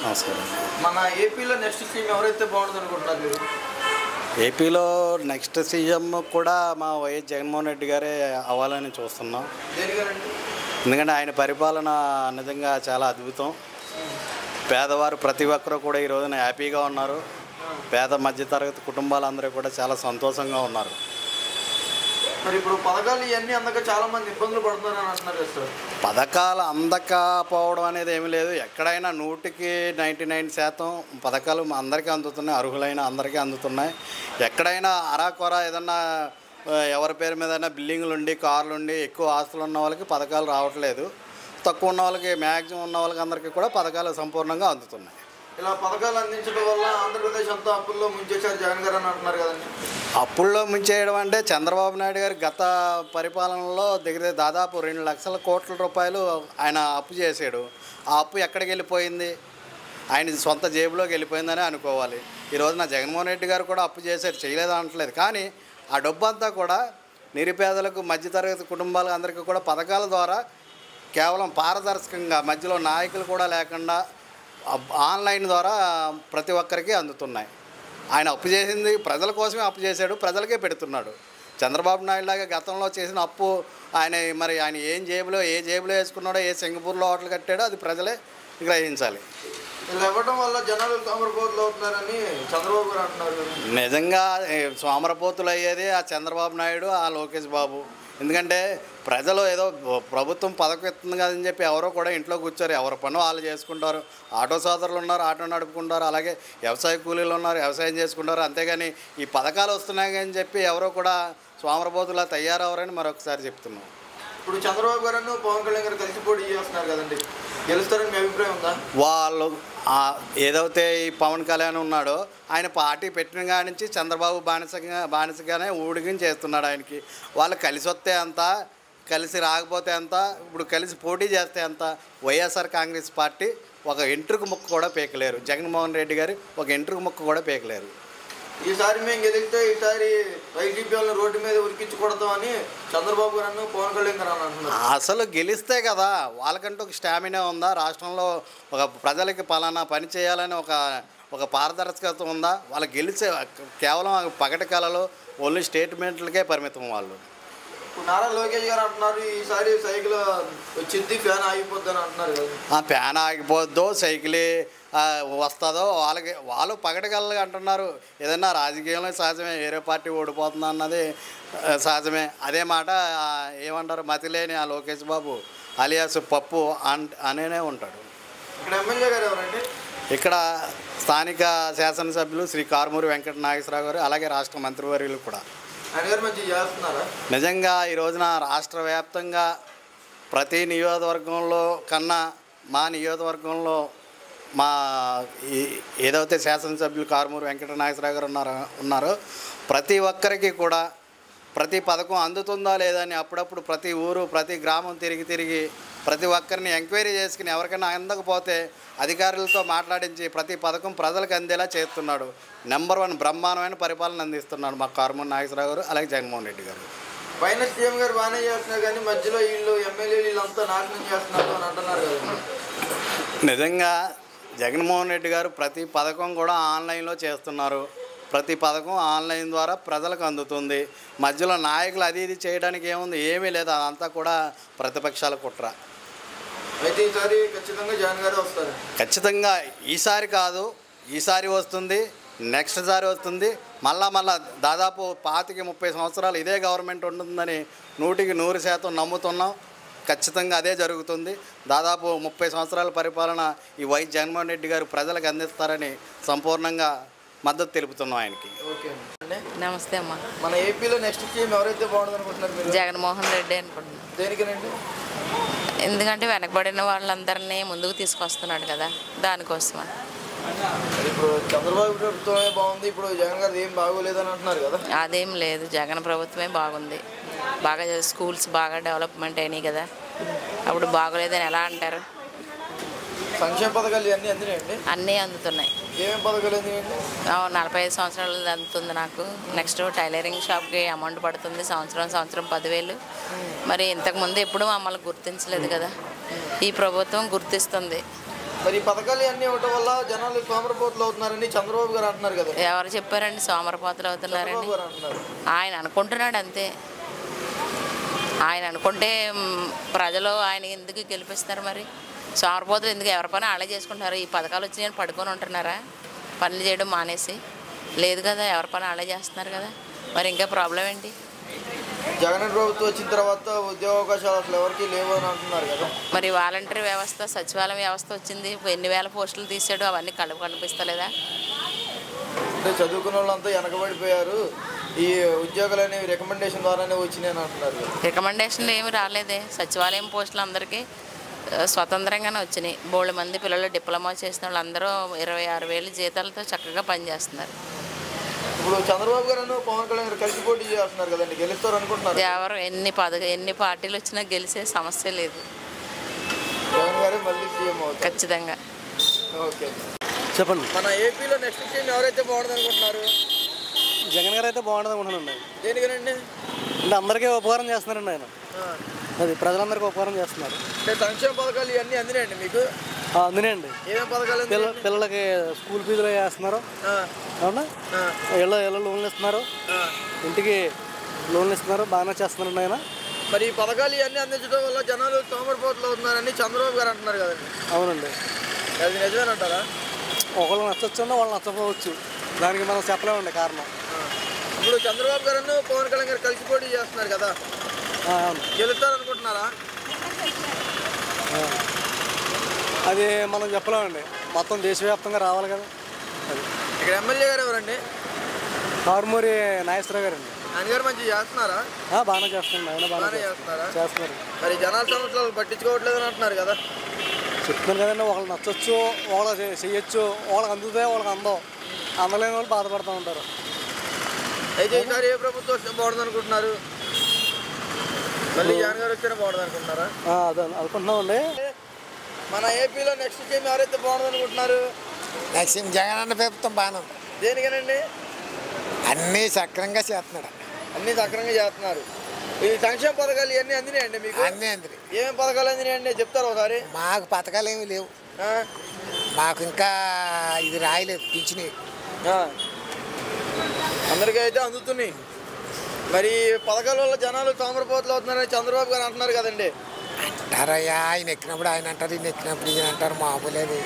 నమస్కారం. మన ఏపీలో నెక్స్ట్ సీఎం ఎవరైతే బాగుంటుంది అనుకుంటున్నారు మీరు? ఏపీలో నెక్స్ట్ సీఎం కూడా మా వైఎస్ జగన్మోహన్ రెడ్డి గారే అవ్వాలని చూస్తున్నాం. ఎందుకంటే ఆయన పరిపాలన నిజంగా చాలా అద్భుతం. పేదవారు ప్రతి ఒక్కరూ కూడా ఈ రోజున హ్యాపీగా ఉన్నారు. పేద మధ్యతరగతి కుటుంబాలందరూ కూడా చాలా సంతోషంగా ఉన్నారు. మరి ఇప్పుడు పథకాలు ఇవన్నీ అందక చాలా మంది ఇబ్బందులు పడుతున్నారని అంటున్నారు కదా సార్. పథకాలు అందకపోవడం అనేది ఏమీ లేదు. ఎక్కడైనా 100కి 99% పథకాలు అందరికీ అందుతున్నాయి. అర్హులైన అందరికీ అందుతున్నాయి. ఎక్కడైనా అరాకొర ఏదన్నా ఎవరి పేరు మీద బిల్డింగ్లు ఉండి కార్లు ఉండి ఎక్కువ ఆస్తులు ఉన్న వాళ్ళకి పథకాలు రావట్లేదు. తక్కువ ఉన్న వాళ్ళకి మ్యాక్సిమం ఉన్న వాళ్ళకి అందరికీ కూడా పథకాలు సంపూర్ణంగా అందుతున్నాయి. ఇలా పథకాలు అందించడం వల్ల ఆంధ్రప్రదేశ్ అంతా అప్పుల్లో ముంచేశారు జగన్ గారు అని అంటున్నారు కదండి. అప్పుల్లో ముంచేయడం అంటే చంద్రబాబు నాయుడు గారు గత పరిపాలనలో దగ్గర దాదాపు 2 లక్షల కోట్ల రూపాయలు ఆయన అప్పు చేశాడు. ఆ అప్పు ఎక్కడికి వెళ్ళిపోయింది? ఆయన సొంత జేబులోకి వెళ్ళిపోయిందని అనుకోవాలి. ఈ రోజున జగన్మోహన్ రెడ్డి గారు కూడా అప్పు చేశారు, చేయలేదు అనట్లేదు. కానీ ఆ డబ్బు అంతా కూడా నిరుపేదలకు మధ్యతరగతి కుటుంబాలకు అందరికీ కూడా పథకాల ద్వారా కేవలం పారదర్శకంగా మధ్యలో నాయకులు కూడా లేకుండా ఆన్లైన్ ద్వారా ప్రతి ఒక్కరికి అందుతున్నాయి. ఆయన అప్పు చేసింది ప్రజల కోసమే అప్పు చేశాడు, ప్రజలకే పెడుతున్నాడు. చంద్రబాబు నాయుడు లాగా గతంలో చేసిన అప్పు ఆయన ఏ జేబులో వేసుకున్నాడో, ఏ సింగపూర్లో హోటల్ కట్టాడో అది ప్రజలే గ్రహించాలి. ఇలా ఇవ్వడం వల్ల జనాలు సోమరపోతులు అవుతున్నారని చంద్రబాబు గారు అంటున్నారు. నిజంగా సోమరపోతులు అయ్యేది ఆ చంద్రబాబు నాయుడు, ఆ లోకేష్ బాబు. ఎందుకంటే ప్రజలు ఏదో ప్రభుత్వం పథకం ఇస్తుంది కదని చెప్పి ఎవరో కూడా ఇంట్లో కూర్చోరు. ఎవరి పని వాళ్ళు చేసుకుంటారు. ఆటో సోదరులు ఉన్నారు, ఆటో నడుపుకుంటారు. అలాగే వ్యవసాయ కూలీలు ఉన్నారు, వ్యవసాయం చేసుకుంటారు. అంతేగాని ఈ పథకాలు వస్తున్నాయి అని చెప్పి ఎవరో కూడా సోమరపోతులా తయారవరని మరొకసారి చెప్తున్నాం. ఇప్పుడు చంద్రబాబు గారు పవన్ కళ్యాణ్ గారు కలిసి పోటీ చేస్తున్నారు కదండి, గెలుస్తారని మీ అభిప్రాయం ఉందా? వాళ్ళు ఏదైతే ఈ పవన్ కళ్యాణ్ ఉన్నాడో ఆయన పార్టీ పెట్టిన కాడి నుంచి చంద్రబాబు బానిసగానే ఊడిగిని చేస్తున్నాడు. ఆయనకి వాళ్ళు కలిసి వస్తే అంత, కలిసి రాకపోతే అంత, ఇప్పుడు కలిసి పోటీ చేస్తే అంత. వైఎస్ఆర్ కాంగ్రెస్ పార్టీ ఒక ఎంట్రుకు ముక్క కూడా పీకలేరు. జగన్మోహన్ రెడ్డి గారు ఒక ఎంట్రుకు ముక్క కూడా పీకలేరు. ఈసారి మేము గెలిస్తే ఈసారి వైసీపీ వాళ్ళని రోడ్డు మీద ఉరికించి కొడతామని చంద్రబాబు గారు పవన్ కళ్యాణ్ గారు అంటున్నారు. అసలు గెలిస్తే కదా వాళ్ళకంటూ ఒక స్టామినా ఉందా? రాష్ట్రంలో ఒక ప్రజలకి పలానా పని చేయాలని ఒక పారదర్శకత ఉందా? వాళ్ళు గెలిచే కేవలం పగటి కళలు ఓన్లీ స్టేట్మెంట్లకే పరిమితం వాళ్ళు. నారా లోకేష్ గారు అంటున్నారు ఈసారి సైకిల్ వచ్చింది ఫ్యాన్ ఆగిపోద్ది అని అంటున్నారు కదా. ఆ ఫ్యాన్ ఆగిపోద్దో సైకిలే వస్తుందో వాళ్ళు పగటికల్లా అంటున్నారు. ఏదన్నా రాజకీయంలో సహజమే, వేరే పార్టీ ఓడిపోతుంది అన్నది సహజమే. అదే మాట ఏమంటారు మతిలేని ఆ లోకేష్ బాబు అలియాస్ పప్పు అనేనే ఉంటాడు. ఇక్కడ ఎమ్మెల్యే గారు ఎవరండి? ఇక్కడ స్థానిక శాసనసభ్యులు శ్రీ కారుమూరి వెంకట నాగేశ్వరరావు గారు, అలాగే రాష్ట్ర మంత్రివర్యులు కూడా. నిజంగా ఈ రోజున రాష్ట్ర వ్యాప్తంగా ప్రతి నియోజకవర్గంలో కన్నా మా నియోజకవర్గంలో మా ఏదైతే శాసనసభ్యులు కారుమూరి వెంకట నాగేశ్వరరావు గారు ఉన్నారో ప్రతి ఒక్కరికి కూడా ప్రతి పథకం అందుతుందా లేదని అప్పుడప్పుడు ప్రతి ఊరు ప్రతి గ్రామం తిరిగి ప్రతి ఒక్కరిని ఎంక్వైరీ చేసుకుని ఎవరికైనా అందకపోతే అధికారులతో మాట్లాడించి ప్రతి పథకం ప్రజలకు అందేలా చేస్తున్నాడు. నెంబర్ 1 బ్రహ్మాండమైన పరిపాలన అందిస్తున్నాడు మా కారుమూరి నాగేశ్వరరావు గారు, అలాగే జగన్మోహన్ రెడ్డి గారు. పైన సీఎం గారు బాగానే చేస్తున్నారు కానీ మధ్యలో వీళ్ళు ఎమ్మెల్యేలు వీళ్ళంతా నాశనం చేస్తున్నారు అని అంటున్నారు కదా. నిజంగా జగన్మోహన్ రెడ్డి గారు ప్రతి పథకం కూడా ఆన్లైన్లో చేస్తున్నారు. ప్రతి పథకం ఆన్లైన్ ద్వారా ప్రజలకు అందుతుంది. మధ్యలో నాయకులు అది ఇది చేయడానికి ఏమీ లేదు. అదంతా కూడా ప్రతిపక్షాల కుట్ర. అయితే ఈసారి ఖచ్చితంగా జగన్ గారు వస్తారు. ఖచ్చితంగా ఈసారి కాదు, ఈసారి వస్తుంది, నెక్స్ట్ సారి వస్తుంది. మళ్ళా దాదాపు 25-30 సంవత్సరాలు ఇదే గవర్నమెంట్ ఉంటుందని 100% నమ్ముతున్నాం. ఖచ్చితంగా అదే జరుగుతుంది. దాదాపు 30 సంవత్సరాల పరిపాలన ఈ వైఎస్ జగన్మోహన్ రెడ్డి గారు ప్రజలకు అందిస్తారని సంపూర్ణంగా మద్దతు తెలుపుతున్నాం ఆయనకి. ఓకే నమస్తే అమ్మా. మన ఏపీలో నెక్స్ట్ సీఎం ఎవరైతే బాగుంటుంది అనుకుంటున్నారు మీరు? జగన్మోహన్ రెడ్డి అనుకుంటున్నాను. దేనికేనండి? ఎందుకంటే వెనకబడిన వాళ్ళందరినీ ముందుకు తీసుకొస్తున్నాడు కదా, దానికోసమా. ఇప్పుడు చంద్రబాబు ప్రభుత్వమే బాగుంది, ఇప్పుడు జగన్ గారు ఏం బాగోలేదని అంటున్నారు కదా. అదేం లేదు, జగన్ ప్రభుత్వమే బాగుంది. బాగా స్కూల్స్ బాగా డెవలప్మెంట్ అయినాయి కదా, అప్పుడు బాగోలేదని ఎలా అంటారు? సంక్షేమ పథకాలు ఇవన్నీ అందినాయండి? అన్నీ అందుతున్నాయి. ఏమేమి పథకాలు అందినాయండి? 45 సంవత్సరాలు అందుతుంది నాకు. నెక్స్ట్ టైలరింగ్ షాప్కి అమౌంట్ పడుతుంది సంవత్సరం 10,000. మరి ఇంతకుముందు ఎప్పుడు మమ్మల్ని గుర్తించలేదు కదా, ఈ ప్రభుత్వం గుర్తిస్తుంది. మరి ఈ పథకాలు అన్నీ ఇవ్వటం వల్ల జనాలు సోమరపోతులు అవుతున్నారని చంద్రబాబు గారు అంటున్నారు కదా. ఎవరు చెప్పారండి సోమరపోతులు అవుతున్నారని? చంద్రబాబు గారు అంటున్నారు. ఆయన అనుకుంటున్నాడు అంతే. ఆయన అనుకుంటే ప్రజలు ఆయన ఎందుకు గెలిపిస్తారు? మరి సోమరపోతులు ఎందుకు? ఎవరి పని వాళ్ళే చేసుకుంటున్నారు. ఈ పథకాలు వచ్చినాయని పడుకొని ఉంటున్నారా? పనులు చేయడం మానేసి? లేదు కదా, ఎవరి పని వాళ్ళే చేస్తున్నారు కదా. మరి ఇంకా ప్రాబ్లం ఏంటి? జగన్ ప్రభుత్వం వచ్చిన తర్వాత ఉద్యోగ అవకాశాలు అసలు ఎవరికి లేవు అని అంటున్నారు కదా. మరి వాలంటరీ వ్యవస్థ, సచివాలయం వ్యవస్థ వచ్చింది, ఎన్ని వేల పోస్టులు తీసాడు, అవన్నీ కనిపిస్తలేదా? అంటే చదువుకున్న వాళ్ళంతా వెనకబడిపోయారు, ఈ ఉద్యోగాలు అనేవి రికమెండేషన్ ద్వారానే వచ్చినాయని అంటున్నారు. రికమెండేషన్లు ఏమి రాలేదే. సచివాలయం పోస్టులు అందరికీ స్వతంత్రంగానే వచ్చినాయి. బోల్డ్ మంది పిల్లలు డిప్లొమా చేసిన వాళ్ళందరూ 26,000 జీతాలతో చక్కగా పనిచేస్తున్నారు. ఇప్పుడు చంద్రబాబు గారు పవన్ కళ్యాణ్ గారు కలిసి పోటీ చేస్తున్నారు కదండి, గెలుస్తారు అనుకుంటున్నారు? ఎవరు ఎన్ని పార్టీలు వచ్చినా గెలిచే సమస్య లేదు. జగన్ గారు మళ్ళీ సీఎం అవుతారు ఖచ్చితంగా. ఓకే, చెప్పండి. మన ఏపీలో నెక్స్ట్ సీఎం ఎవరైతే బాగుంటుంది అనుకుంటున్నారు? జగన్ గారు అయితే బాగుంటుంది అనుకుంటున్నాను. దేనికనండి? అంటే అందరికీ ఉపకారం చేస్తున్నారండి ఆయన. అది ప్రజలందరికీ ఉపకారం చేస్తున్నారు. అంటే సంక్షేమ పథకాలు ఇవన్నీ అందినాయండి మీకు? అందినాయండి. ఏమేమి పథకాలు? పిల్లలకి స్కూల్ ఫీజులు వేస్తున్నారు, అవునా, ఇళ్ళ లోన్లు ఇస్తున్నారు, ఇంటికి లోన్లు ఇస్తున్నారు, బాగానే చేస్తున్నారండి ఆయన. మరి ఈ పథకాలు ఇవన్నీ అందించడం వల్ల జనాలు సోమరిపోతులు అవుతున్నారని చంద్రబాబు గారు అంటున్నారు కదండి. అవునండి. అది నిజమేనంటారా? ఒకళ్ళు నచ్చొచ్చు, వాళ్ళు నచ్చకపోవచ్చు, దానికి మనం చెప్పలేమండి కారణం. ఇప్పుడు చంద్రబాబు గారు పవన్ కళ్యాణ్ గారు కలిసి పోటీ చేస్తున్నారు కదా, గెలుస్తారు అనుకుంటున్నారా? అది మనం చెప్పలేమండి, మొత్తం దేశవ్యాప్తంగా రావాలి కదా. అది ఇక్కడ ఎమ్మెల్యే గారు ఎవరండి? కారుమూరి నాగేశ్వరరావు గారండి. ఆయన గారు మంచిగా చేస్తున్నారా? బాగానే చేస్తున్నాడు, ఆయన బాగానే చేస్తున్నారు. మరి జనాల సమస్యలు పట్టించుకోవట్లేదు అని అంటున్నారు కదా. చెప్తున్నాను కదండి, ఒకళ్ళు నచ్చొచ్చు, వాళ్ళకి చెయ్యొచ్చు, వాళ్ళకి అందుతాయి, వాళ్ళకి అందలేని వాళ్ళు బాధపడుతూ ఉంటారు. అయితే ఈసారి ఏ ప్రభుత్వం వస్తే బాగుంటుంది అనుకుంటున్నారు? మళ్ళీ జగన్ గారు వస్తేనే బాగుంటుంది అనుకుంటున్నారా? అదే అనుకుంటున్నామండి. మన ఏపీలో నెక్స్ట్ సీఎం ఎవరైతే బాగుంటుంది అనుకుంటున్నారు? నెక్స్ట్ జగన్ అన్న ప్రభుత్వం బాగానే ఉంది. దేనికేనండి? అన్నీ సక్రంగా చేస్తున్నాడు. అన్నీ సక్రంగా చేస్తున్నారు. ఈ సంక్షేమ పథకాలు ఇవన్నీ అందినాయండి మీకు? అన్నీ అందినాయి. ఏమేమి పథకాలు అందినాయండి చెప్తారు ఒకసారి? మాకు పథకాలు ఏమి లేవు, మాకు ఇంకా ఇది రాయలేదు పింఛని. అందరికీ అయితే అందుతున్నాయి. మరి పథకాల వల్ల జనాలు సోమరిపోతులు అవుతున్నారని చంద్రబాబు గారు అంటున్నారు కదండి. అంటారయ్యా, ఆయన ఎక్కినప్పుడు ఆయన అంటారు, ఈయన ఎక్కినప్పుడు ఈయన అంటారు, మామూలేదు.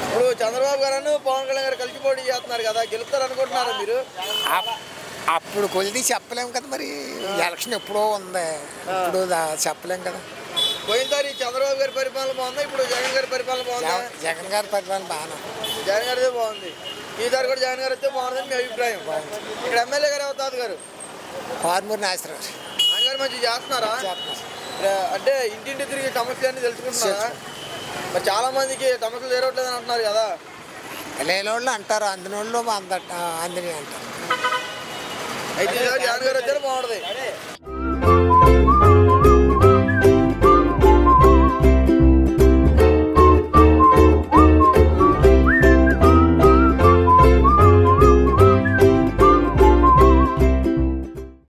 ఇప్పుడు చంద్రబాబు గారు పవన్ కళ్యాణ్ గారు కలిసి పోటీ చేస్తున్నారు కదా, గెలుస్తారు అనుకుంటున్నారా మీరు? అప్పుడు కొలిది చెప్పలేము కదా, మరి ఎలక్షన్ ఎప్పుడో ఉంది, ఇప్పుడు చెప్పలేము కదా. పోయినసారి చంద్రబాబు గారి పరిపాలన బాగుందా, ఇప్పుడు జగన్ గారి పరిపాలన బాగుందా? జగన్ గారి పరిపాలన బాగానే, జగన్ గారిదే బాగుంది. ఈసారి కూడా జగన్ గారు అయితే బాగుందని మీ అభిప్రాయం. ఇక్కడ ఎమ్మెల్యే గారు అవుతారు గారు కారుమూరి నాగేశ్వరరావు గారు, ఆయన గారు మంచిగా చేస్తున్నారా? అంటే ఇంటింటి తిరిగి సమస్యలు అన్ని తెలుసుకుంటున్నారా? మరి చాలా మందికి సమస్యలు తీరవట్లేదని అంటున్నారు కదా. లేని వాళ్ళు అంటారు, అందిన వాళ్ళు అందని అంటారు. అయితే జగన్ గారు వచ్చారు బాగుంటుంది.